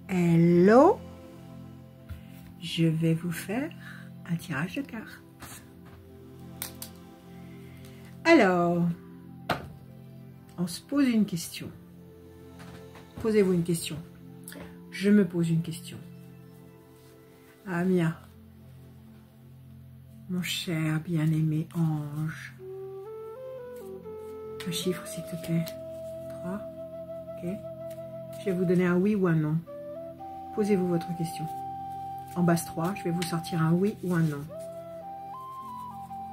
Hello, je vais vous faire un tirage de cartes. Alors, on se pose une question. Posez-vous une question. Je me pose une question. Amia, mon cher bien-aimé ange, un chiffre s'il te plaît. 3, ok. Je vais vous donner un oui ou un non. Posez-vous votre question. En base 3, je vais vous sortir un oui ou un non.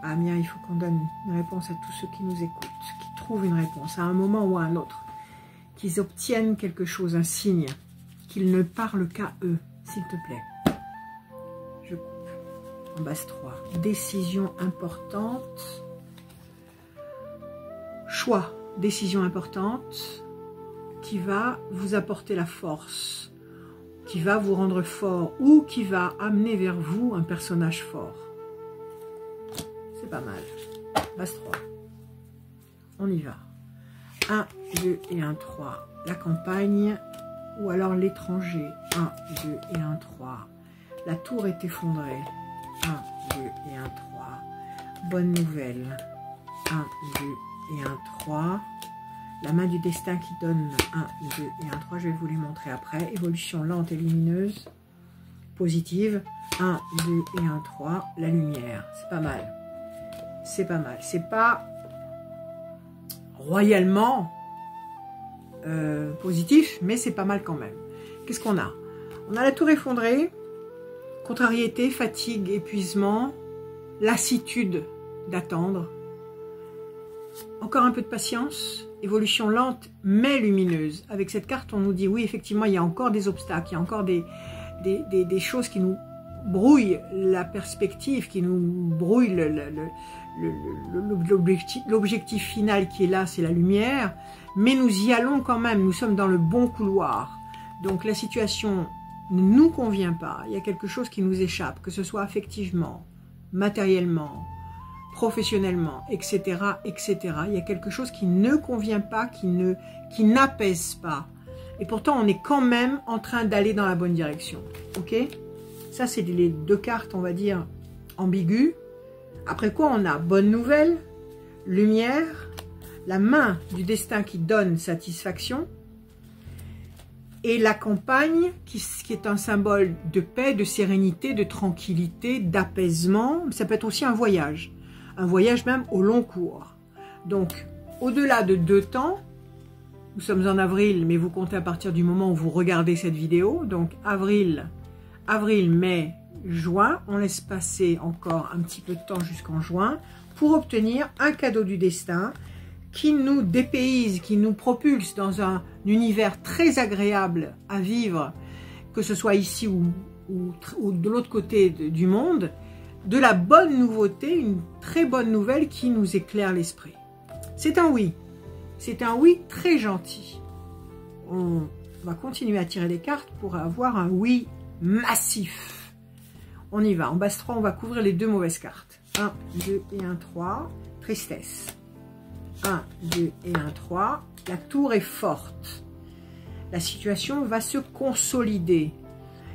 Amia, il faut qu'on donne une réponse à tous ceux qui nous écoutent, qui trouvent une réponse à un moment ou à un autre, qu'ils obtiennent quelque chose, un signe, qu'ils ne parlent qu'à eux, s'il te plaît. Je coupe. En base 3, décision importante. Choix, décision importante qui va vous apporter la force, qui va vous rendre fort ou qui va amener vers vous un personnage fort. C'est pas mal. Base 3. On y va. 1, 2 et 1, 3. La campagne ou alors l'étranger. 1, 2 et 1, 3. La tour est effondrée. 1, 2 et 1, 3. Bonne nouvelle. 1, 2 et 1, 3. La main du destin qui donne 1, 2 et 1, 3. Je vais vous les montrer après. Évolution lente et lumineuse. Positive. 1, 2 et 1, 3. La lumière. C'est pas mal. C'est pas mal. C'est pas royalement positif, mais c'est pas mal quand même. Qu'est-ce qu'on a? On a la tour effondrée. Contrariété, fatigue, épuisement. Lassitude d'attendre. Encore un peu de patience. Évolution lente mais lumineuse. Avec cette carte, on nous dit oui, effectivement, il y a encore des obstacles, il y a encore des choses qui nous brouillent la perspective, qui nous brouillent l'objectif final qui est là, c'est la lumière. Mais nous y allons quand même, nous sommes dans le bon couloir. Donc la situation ne nous convient pas, il y a quelque chose qui nous échappe, que ce soit affectivement, matériellement, professionnellement, etc., etc. Il y a quelque chose qui ne convient pas, qui n'apaise pas. Et pourtant, on est quand même en train d'aller dans la bonne direction. Ok? Ça, c'est les deux cartes, on va dire, ambiguës. Après quoi, on a bonne nouvelle, lumière, la main du destin qui donne satisfaction, et la campagne qui est un symbole de paix, de sérénité, de tranquillité, d'apaisement. Ça peut être aussi un voyage même au long cours. Donc, au-delà de 2 temps, nous sommes en avril, mais vous comptez à partir du moment où vous regardez cette vidéo. Donc, avril, mai, juin. On laisse passer encore un petit peu de temps jusqu'en juin pour obtenir un cadeau du destin qui nous dépayse, qui nous propulse dans un univers très agréable à vivre, que ce soit ici ou de l'autre côté du monde. De la bonne nouveauté, une très bonne nouvelle qui nous éclaire l'esprit. C'est un oui. C'est un oui très gentil. On va continuer à tirer les cartes pour avoir un oui massif. On y va. En base 3, on va couvrir les 2 mauvaises cartes. 1, 2 et 1, 3. Tristesse. 1, 2 et 1, 3. La tour est forte. La situation va se consolider.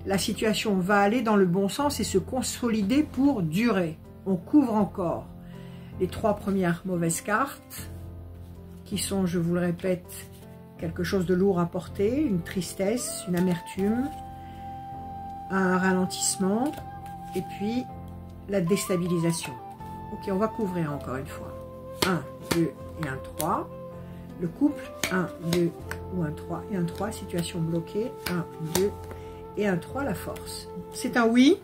La situation va aller dans le bon sens et se consolider pour durer. On couvre encore les 3 premières mauvaises cartes, qui sont, je vous le répète, quelque chose de lourd à porter, une tristesse, une amertume, un ralentissement, et puis la déstabilisation. Ok, on va couvrir encore une fois. 1, 2 et 1, 3. Le couple, 1, 2 ou 1, 3 et 1, 3. Situation bloquée, 1, 2 et 1, 3, la force. C'est un oui.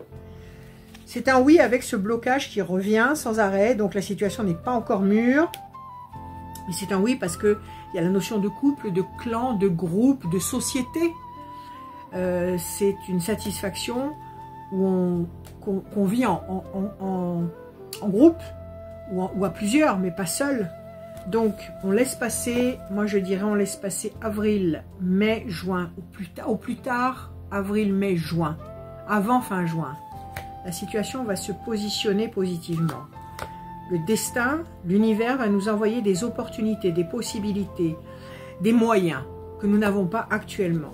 C'est un oui avec ce blocage qui revient sans arrêt. Donc la situation n'est pas encore mûre. Mais c'est un oui parce qu'il y a la notion de couple, de clan, de groupe, de société. C'est une satisfaction où qu'on vit en groupe ou à plusieurs, mais pas seul. Donc on laisse passer, moi je dirais on laisse passer avril, mai, juin, au plus tard avril, mai, juin, avant fin juin. La situation va se positionner positivement. Le destin, l'univers va nous envoyer des opportunités, des possibilités, des moyens que nous n'avons pas actuellement.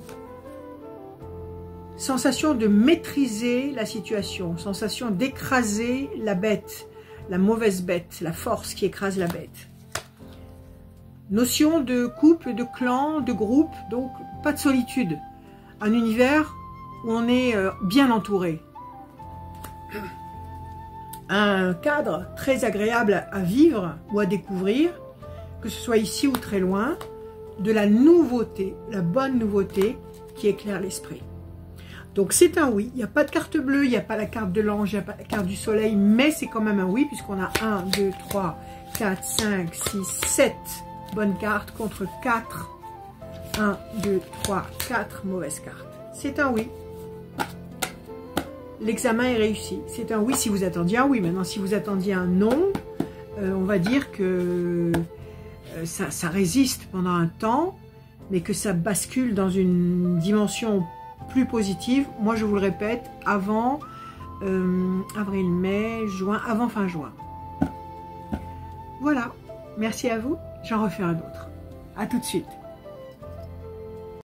Sensation de maîtriser la situation, sensation d'écraser la bête, la mauvaise bête, la force qui écrase la bête. Notion de couple, de clan, de groupe, donc pas de solitude. Un univers où on est bien entouré. Un cadre très agréable à vivre ou à découvrir, que ce soit ici ou très loin, de la nouveauté, la bonne nouveauté qui éclaire l'esprit. Donc c'est un oui, il n'y a pas de carte bleue, il n'y a pas la carte de l'ange, il n'y a pas la carte du soleil, mais c'est quand même un oui, puisqu'on a 1, 2, 3, 4, 5, 6, 7 bonnes cartes contre 4, 1, 2, 3, 4 mauvaises cartes. C'est un oui. L'examen est réussi. C'est un oui si vous attendiez un oui. Maintenant, si vous attendiez un non, on va dire que ça résiste pendant un temps, mais que ça bascule dans une dimension plus positive. Moi, je vous le répète, avant avril, mai, juin, avant fin juin. Voilà. Merci à vous. J'en refais un autre. À tout de suite.